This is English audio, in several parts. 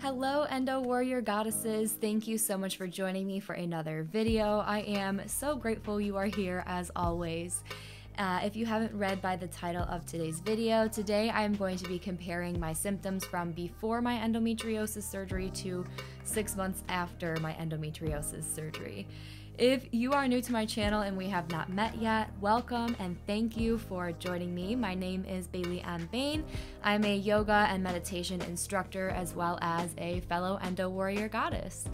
Hello Endo Warrior Goddesses, thank you so much for joining me for another video. I am so grateful you are here as always. If you haven't read by the title of today's video, today I am going to be comparing my symptoms from before my endometriosis surgery to 6 months after my endometriosis surgery. If you are new to my channel and we have not met yet, welcome and thank you for joining me. My name is Bailey M. Bain. I'm a yoga and meditation instructor as well as a fellow Endo Warrior Goddess.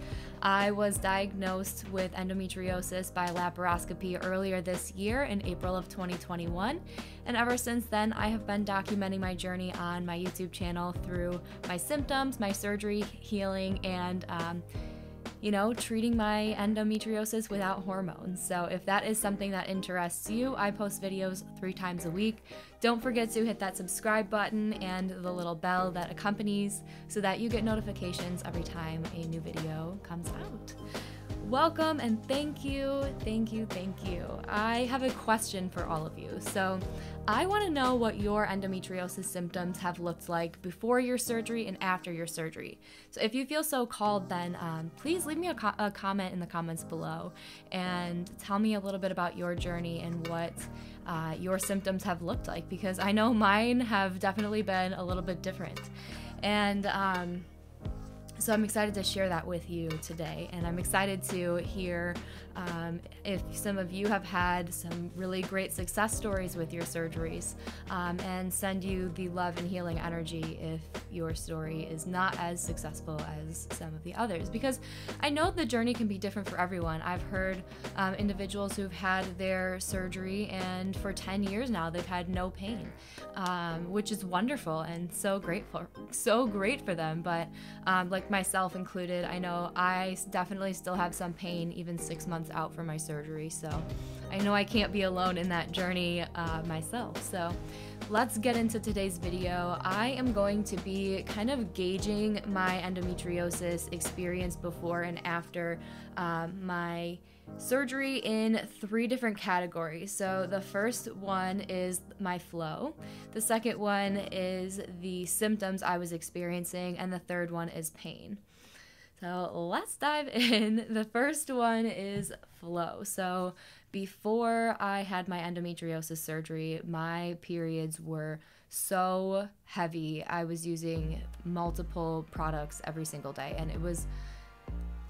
I was diagnosed with endometriosis by laparoscopy earlier this year in April of 2021, and ever since then I have been documenting my journey on my YouTube channel through my symptoms, my surgery, healing, and treating my endometriosis without hormones. So if that is something that interests you, I post videos 3 times a week. Don't forget to hit that subscribe button and the little bell that accompanies so that you get notifications every time a new video comes out. Welcome and thank you. I have a question for all of you. So I want to know what your endometriosis symptoms have looked like before your surgery and after your surgery. So if you feel so called, then please leave me a comment in the comments below and tell me a little bit about your journey and what your symptoms have looked like, because I know mine have definitely been a little bit different. And so I'm excited to share that with you today, and I'm excited to hear if some of you have had some really great success stories with your surgeries, and send you the love and healing energy if your story is not as successful as some of the others, because I know the journey can be different for everyone. I've heard individuals who've had their surgery and for 10 years now they've had no pain, which is wonderful and so great for them, but like myself included, I know I definitely still have some pain even 6 months out from my surgery, so I know I can't be alone in that journey myself. So let's get into today's video. I am going to be kind of gauging my endometriosis experience before and after my surgery in 3 different categories. So the first one is my flow, the second one is the symptoms I was experiencing, and the third one is pain. So let's dive in. The first one is flow. So before I had my endometriosis surgery, my periods were so heavy. I was using multiple products every single day, and it was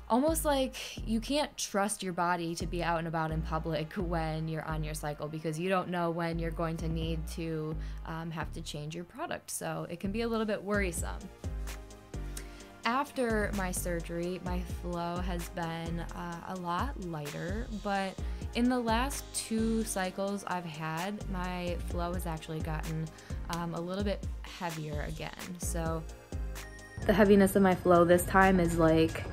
almost like you can't trust your body to be out and about in public when you're on your cycle, because you don't know when you're going to need to have to change your product. So it can be a little bit worrisome. After my surgery, my flow has been a lot lighter, but in the last 2 cycles I've had, my flow has actually gotten a little bit heavier again. So the heaviness of my flow this time is like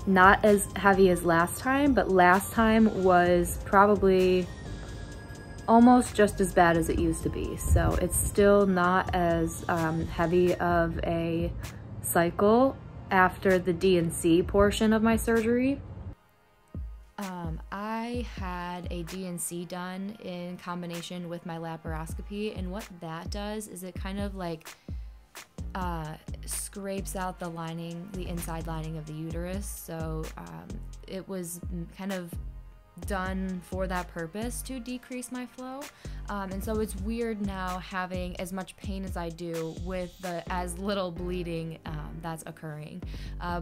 not as heavy as last time, but last time was probably almost just as bad as it used to be. So it's still not as heavy of a cycle after the D&C portion of my surgery. I had a D&C done in combination with my laparoscopy, and what that does is it kind of like scrapes out the lining, the inside lining of the uterus. So it was kind of done for that purpose to decrease my flow, and so it's weird now having as much pain as I do with the as little bleeding that's occurring,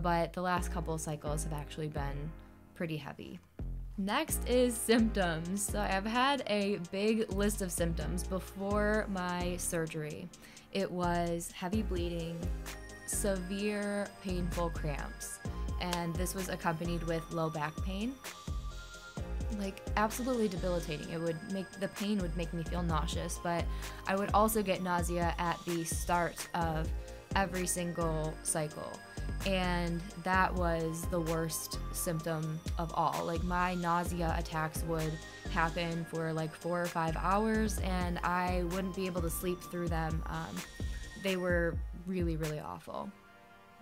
but the last couple of cycles have actually been pretty heavy. Next is symptoms. So I've had a big list of symptoms before my surgery. It was heavy bleeding, severe painful cramps, and this was accompanied with low back pain. Like absolutely debilitating. The pain would make me feel nauseous, but I would also get nausea at the start of every single cycle, and that was the worst symptom of all. Like my nausea attacks would happen for like 4 or 5 hours, and I wouldn't be able to sleep through them. They were really, really awful.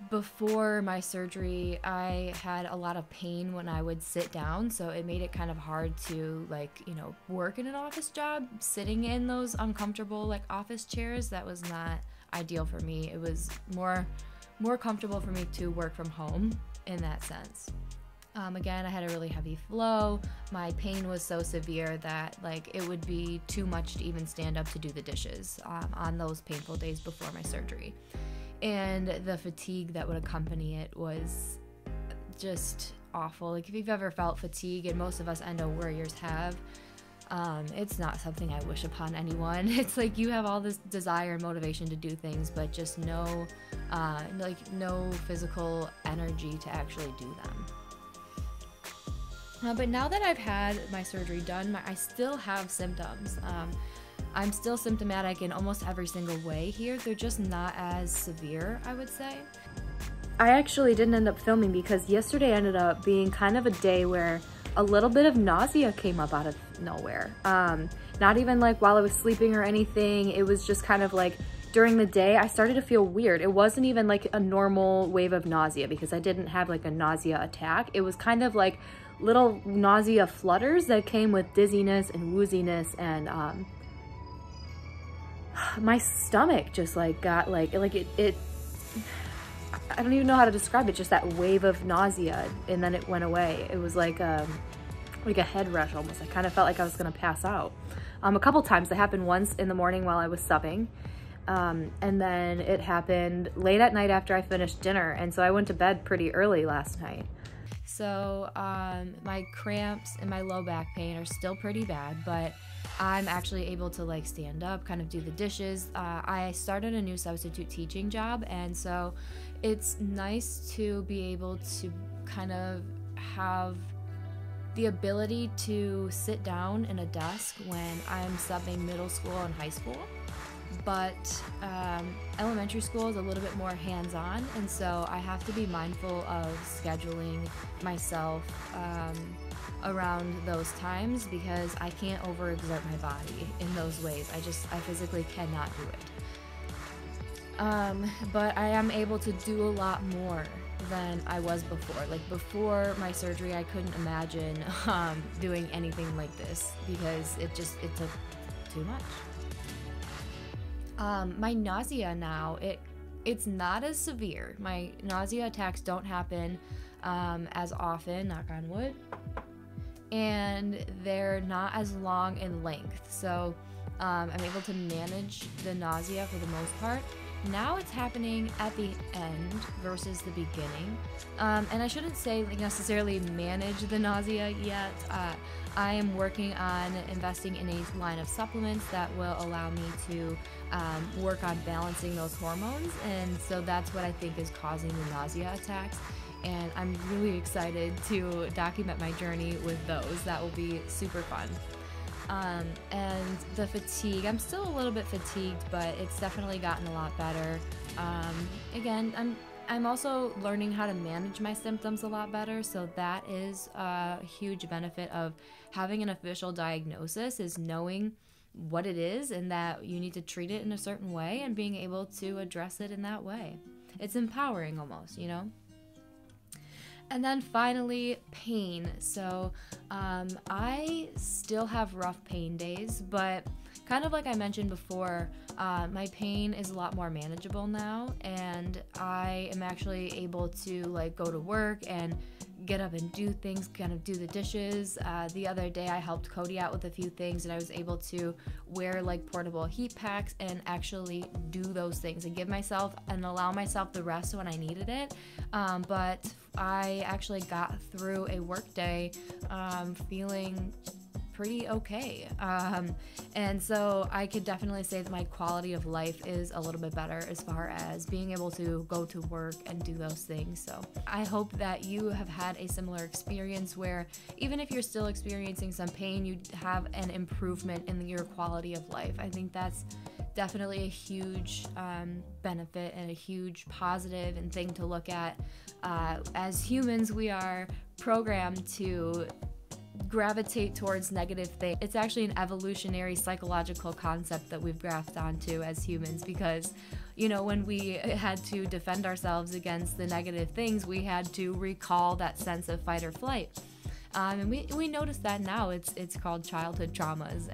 Before my surgery, I had a lot of pain when I would sit down, so it made it kind of hard to work in an office job, sitting in those uncomfortable office chairs. That was not ideal for me. It was more more comfortable for me to work from home in that sense. Again, I had a really heavy flow. My pain was so severe that like it would be too much to even stand up to do the dishes on those painful days before my surgery. And the fatigue that would accompany it was just awful. Like if you've ever felt fatigue, and most of us endo warriors have, it's not something I wish upon anyone. It's like you have all this desire and motivation to do things, but just no physical energy to actually do them. But now that I've had my surgery done, I still have symptoms. I'm still symptomatic in almost every single way here. They're just not as severe, I would say. I actually didn't end up filming because yesterday ended up being kind of a day where a little bit of nausea came up out of nowhere. Not even like while I was sleeping or anything. It was just kind of like during the day, I started to feel weird. It wasn't even like a normal wave of nausea because I didn't have like a nausea attack. It was kind of like little nausea flutters that came with dizziness and wooziness, and my stomach just like got like it I don't even know how to describe it, just that wave of nausea, and then it went away. It was like a head rush almost. I kind of felt like I was gonna pass out. A couple times. It happened once in the morning while I was subbing, and then it happened late at night after I finished dinner, and so I went to bed pretty early last night. So my cramps and my low back pain are still pretty bad, but I'm actually able to like stand up, kind of do the dishes. I started a new substitute teaching job, and so it's nice to be able to kind of have the ability to sit down in a desk when I'm subbing middle school and high school. But elementary school is a little bit more hands-on, and so I have to be mindful of scheduling myself around those times because I can't overexert my body in those ways. I physically cannot do it. But I am able to do a lot more than I was before. Like before my surgery, I couldn't imagine doing anything like this because it took too much. My nausea now, it's not as severe. My nausea attacks don't happen as often, knock on wood, and they're not as long in length. So I'm able to manage the nausea for the most part. Now it's happening at the end versus the beginning. And I shouldn't say like necessarily manage the nausea yet. I am working on investing in a line of supplements that will allow me to work on balancing those hormones, and so that's what I think is causing the nausea attacks, and I'm really excited to document my journey with those. That will be super fun. And the fatigue, I'm still a little bit fatigued, but it's definitely gotten a lot better. Again, I'm also learning how to manage my symptoms a lot better, so that is a huge benefit of having an official diagnosis, is knowing what it is and that you need to treat it in a certain way and being able to address it in that way. It's empowering almost, you know? And then finally, pain. So I still have rough pain days, but kind of like I mentioned before, my pain is a lot more manageable now, and I am actually able to like go to work and get up and do things, kind of do the dishes. The other day I helped Cody out with a few things, and I was able to wear like portable heat packs and actually do those things and give myself and allow myself the rest when I needed it. But I actually got through a work day feeling pretty okay. And so I could definitely say that my quality of life is a little bit better as far as being able to go to work and do those things. So I hope that you have had a similar experience where even if you're still experiencing some pain, you have an improvement in your quality of life. I think that's definitely a huge benefit and a huge positive and thing to look at. As humans, we are programmed to gravitate towards negative things. It's actually an evolutionary psychological concept that we've grafted onto as humans, because you know, when we had to defend ourselves against the negative things, we had to recall that sense of fight or flight. And we notice that now it's called childhood traumas,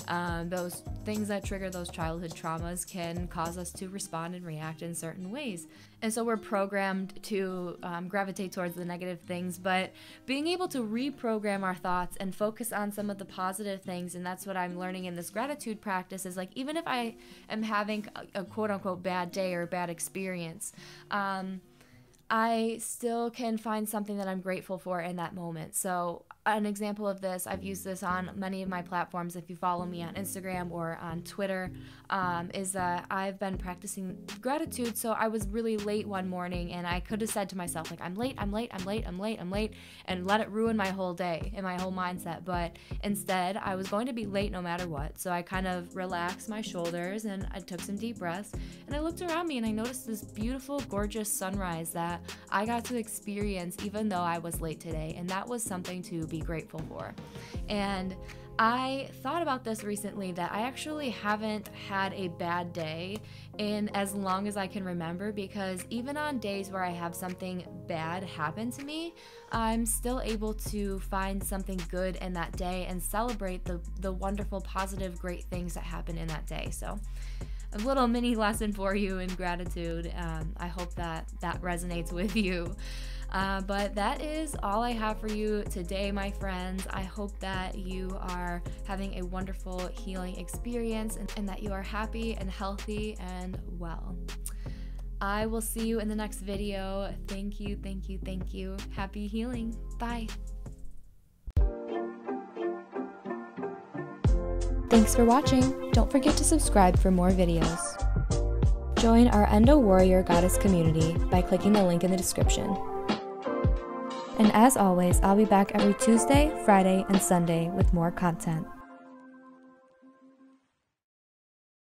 and those things that trigger those childhood traumas can cause us to respond and react in certain ways. And so we're programmed to gravitate towards the negative things, but being able to reprogram our thoughts and focus on some of the positive things, and that's what I'm learning in this gratitude practice, is like, even if I am having a quote-unquote bad day or a bad experience, I still can find something that I'm grateful for in that moment. So an example of this, I've used this on many of my platforms, if you follow me on Instagram or on Twitter, is that I've been practicing gratitude. So I was really late one morning, and I could have said to myself, like, I'm late, and let it ruin my whole day and my whole mindset. But instead, I was going to be late no matter what. So I kind of relaxed my shoulders, and I took some deep breaths, and I looked around me, and I noticed this beautiful, gorgeous sunrise that I got to experience even though I was late today. And that was something to be grateful for. And I thought about this recently, that I actually haven't had a bad day in as long as I can remember, because even on days where I have something bad happen to me, I'm still able to find something good in that day and celebrate the wonderful, positive, great things that happen in that day. So a little mini lesson for you in gratitude. I hope that resonates with you. But that is all I have for you today, my friends. I hope that you are having a wonderful healing experience, and that you are happy and healthy and well. I will see you in the next video. Thank you, thank you, thank you. Happy healing. Bye. Thanks for watching. Don't forget to subscribe for more videos. Join our Endo Warrior Goddess community by clicking the link in the description. And as always, I'll be back every Tuesday, Friday, and Sunday with more content.